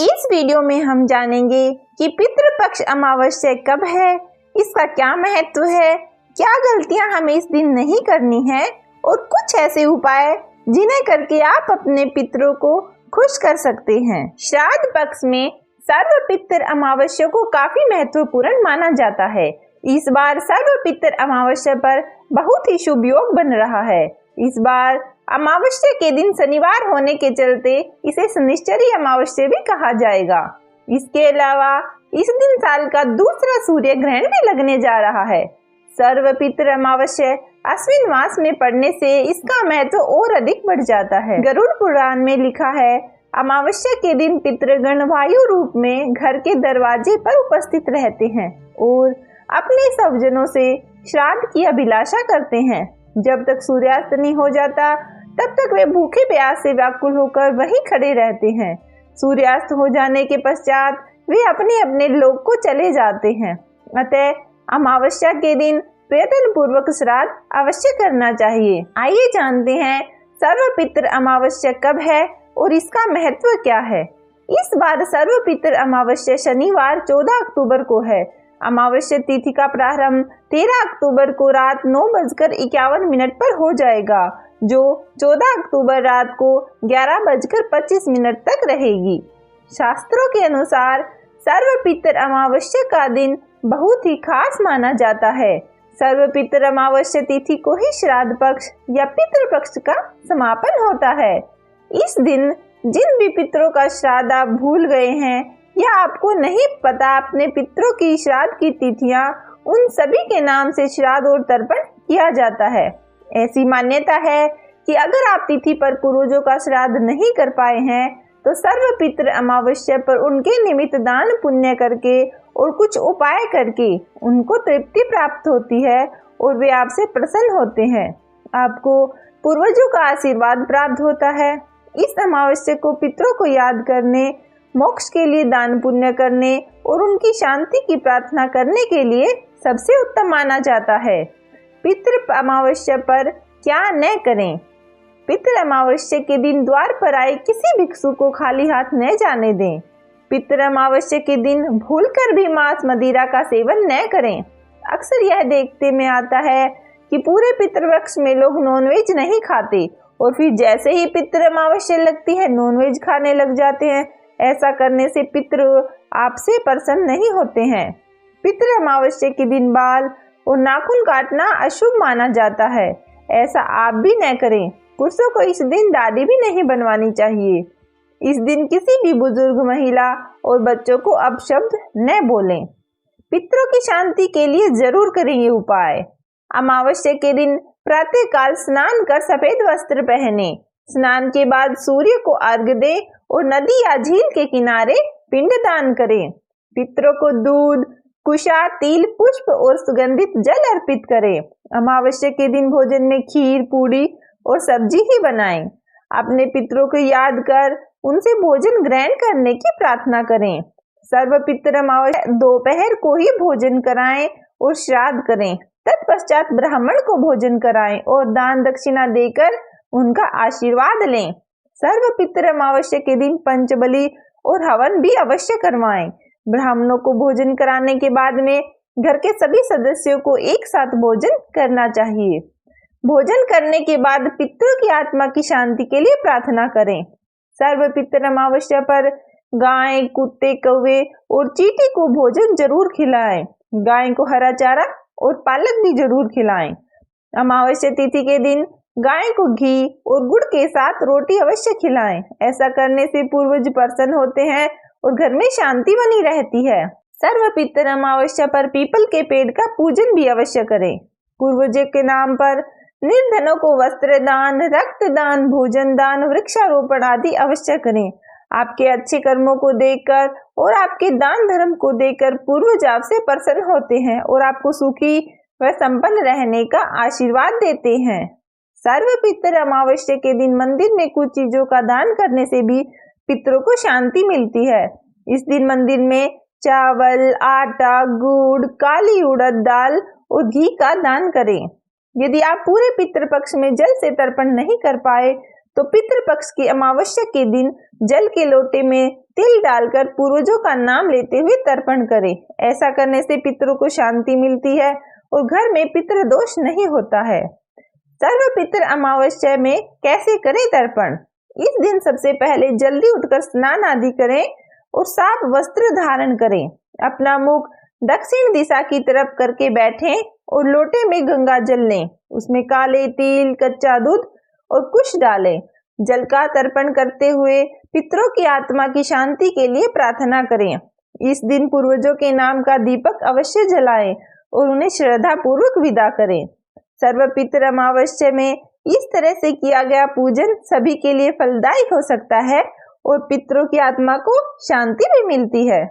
इस वीडियो में हम जानेंगे कि पितृपक्ष अमावस्या कब है, इसका क्या महत्व है, क्या गलतियां हमें इस दिन नहीं करनी है और कुछ ऐसे उपाय जिन्हें करके आप अपने पितरों को खुश कर सकते हैं। श्राद्ध पक्ष में सर्व पितृ अमावस्या को काफी महत्वपूर्ण माना जाता है। इस बार सर्व पितृ अमावस्या पर बहुत ही शुभ योग बन रहा है। इस बार अमावस्या के दिन शनिवार होने के चलते इसे शनिश्चरी अमावस्या भी कहा जाएगा। इसके अलावा इस दिन साल का दूसरा सूर्य ग्रहण भी लगने जा रहा है। सर्व पितृ अमावस्या अश्विन मास में पड़ने से इसका महत्व और अधिक बढ़ जाता है। गरुड़ पुराण में लिखा है, अमावस्या के दिन पितृगण वायु रूप में घर के दरवाजे पर उपस्थित रहते हैं और अपने स्वजनों से श्राद्ध की अभिलाषा करते हैं। जब तक सूर्यास्त नहीं हो जाता तब तक वे भूखे प्यास से व्याकुल होकर वहीं खड़े रहते हैं। सूर्यास्त हो जाने के पश्चात वे अपने अपने लोक को चले जाते हैं। अतः अमावस्या के दिन प्रयत्न पूर्वक श्राद्ध अवश्य करना चाहिए। आइए जानते हैं सर्व पितृ अमावस्या कब है और इसका महत्व क्या है। इस बार सर्व पितृ अमावस्या शनिवार 14 अक्टूबर को है। अमावस्या तिथि का प्रारंभ 13 अक्टूबर को रात 9:51 पर हो जाएगा, जो 14 अक्टूबर रात को 11:25 तक रहेगी। शास्त्रों के अनुसार सर्व पितृ अमावस्या का दिन बहुत ही खास माना जाता है। सर्व पितृ अमावस्या तिथि को ही श्राद्ध पक्ष या पितृ पक्ष का समापन होता है। इस दिन जिन भी पितरों का श्राद्ध आप भूल गए हैं या आपको नहीं पता अपने पितरों की श्राद्ध की तिथियां, उन सभी के नाम से श्राद्ध और तर्पण किया जाता है। ऐसी मान्यता है कि अगर आप तिथि पर पूर्वजों का श्राद्ध नहीं कर पाए हैं तो सर्व पितृ अमावस्या पर उनके निमित्त दान पुण्य करके और कुछ उपाय करके उनको तृप्ति प्राप्त होती है और वे आपसे प्रसन्न होते हैं। आपको पूर्वजों का आशीर्वाद प्राप्त होता है। इस अमावस्या को पितरों को याद करने, मोक्ष के लिए दान पुण्य करने और उनकी शांति की प्रार्थना करने के लिए सबसे उत्तम माना जाता है। पितृ अमावस्या पर क्या न करें। पितृ अमावस्या के दिन द्वार पर आए किसी भिक्षु को खाली हाथ न जाने दें। पितृ अमावस्या के दिन भूलकर भी मांस मदिरा का सेवन न करें। अक्सर यह देखते में आता है कि पूरे पितृपक्ष में लोग नॉनवेज नहीं खाते और फिर जैसे ही पितृ अमावस्या लगती है नॉनवेज खाने लग जाते हैं। ऐसा करने से पितृ आपसे प्रसन्न नहीं होते हैं। पितृ अमावस्या के दिन बाल और नाखून काटना अशुभ माना जाता है। ऐसा आप भी न करें। पुरुषों को इस दिन दाढ़ी भी नहीं बनवानी चाहिए। इस दिन किसी भी बुजुर्ग महिला और बच्चों को अपशब्द न बोलें। पितरों की शांति के लिए जरूर करें ये उपाय। अमावस्या के दिन प्रातः काल स्नान कर सफेद वस्त्र पहने। स्नान के बाद सूर्य को अर्घ्य दें और नदी या झील के किनारे पिंड दान करें। पितरों को दूध, कुशा, तिल, पुष्प और सुगंधित जल अर्पित करें। अमावस्या के दिन भोजन में खीर, पूड़ी और सब्जी ही बनाएं। अपने पितरों को याद कर उनसे भोजन ग्रहण करने की प्रार्थना करें। सर्व पितृ अमावस्या दोपहर को ही भोजन कराएं और श्राद्ध करें। तत्पश्चात ब्राह्मण को भोजन कराएं और दान दक्षिणा देकर उनका आशीर्वाद लें। सर्व पितृ अमावस्या के दिन पंचबली और हवन भी अवश्य करवाएं। ब्राह्मणों को भोजन कराने के बाद में घर के सभी सदस्यों को एक साथ भोजन करना चाहिए। भोजन करने के बाद पितरों की आत्मा की शांति के लिए प्रार्थना करें। सर्व पितृ अमावस्या पर गाय, कुत्ते, कौवे और चींटी को भोजन जरूर खिलाएं। गाय को हरा चारा और पालक भी जरूर खिलाएं। अमावस्या तिथि के दिन गाय को घी और गुड़ के साथ रोटी अवश्य खिलाएं। ऐसा करने से पूर्वज प्रसन्न होते हैं और घर में शांति बनी रहती है। सर्व पितृ अमावस्या पर पीपल के पेड़ का पूजन भी अवश्य करें। पूर्वजों के नाम पर निर्धनों को वस्त्र दान, रक्त दान, भोजन दान, वृक्षारोपण आदि अवश्य करें। आपके अच्छे कर्मों को देखकर और आपके दान धर्म को देखकर पूर्वज आपसे प्रसन्न होते हैं और आपको सुखी व संपन्न रहने का आशीर्वाद देते हैं। सर्व पितृ अमावस्या के दिन मंदिर में कुछ चीजों का दान करने से भी पितरों को शांति मिलती है। इस दिन मंदिर में चावल, आटा, गुड़, काली उड़द दाल और घी का दान करें। यदि आप पूरे पितृपक्ष में जल से तर्पण नहीं कर पाए तो पितृपक्ष की अमावस्या के दिन जल के लोटे में तिल डालकर पूर्वजों का नाम लेते हुए तर्पण करें। ऐसा करने से पितरों को शांति मिलती है और घर में पितृ दोष नहीं होता है। सर्व पितृ अमावस्या में कैसे करें तर्पण? इस दिन सबसे पहले जल्दी उठकर स्नान आदि करें और साफ वस्त्र धारण करें। अपना मुख दक्षिण दिशा की तरफ करके बैठें और लोटे में गंगा जल लें। उसमें काले तिल, कच्चा दूध और कुश डालें। जल का तर्पण करते हुए पितरों की आत्मा की शांति के लिए प्रार्थना करें। इस दिन पूर्वजों के नाम का दीपक अवश्य जलाएं और उन्हें श्रद्धा पूर्वक विदा करें। सर्व पितृ अमावस्या में इस तरह से किया गया पूजन सभी के लिए फलदायी हो सकता है और पितरों की आत्मा को शांति भी मिलती है।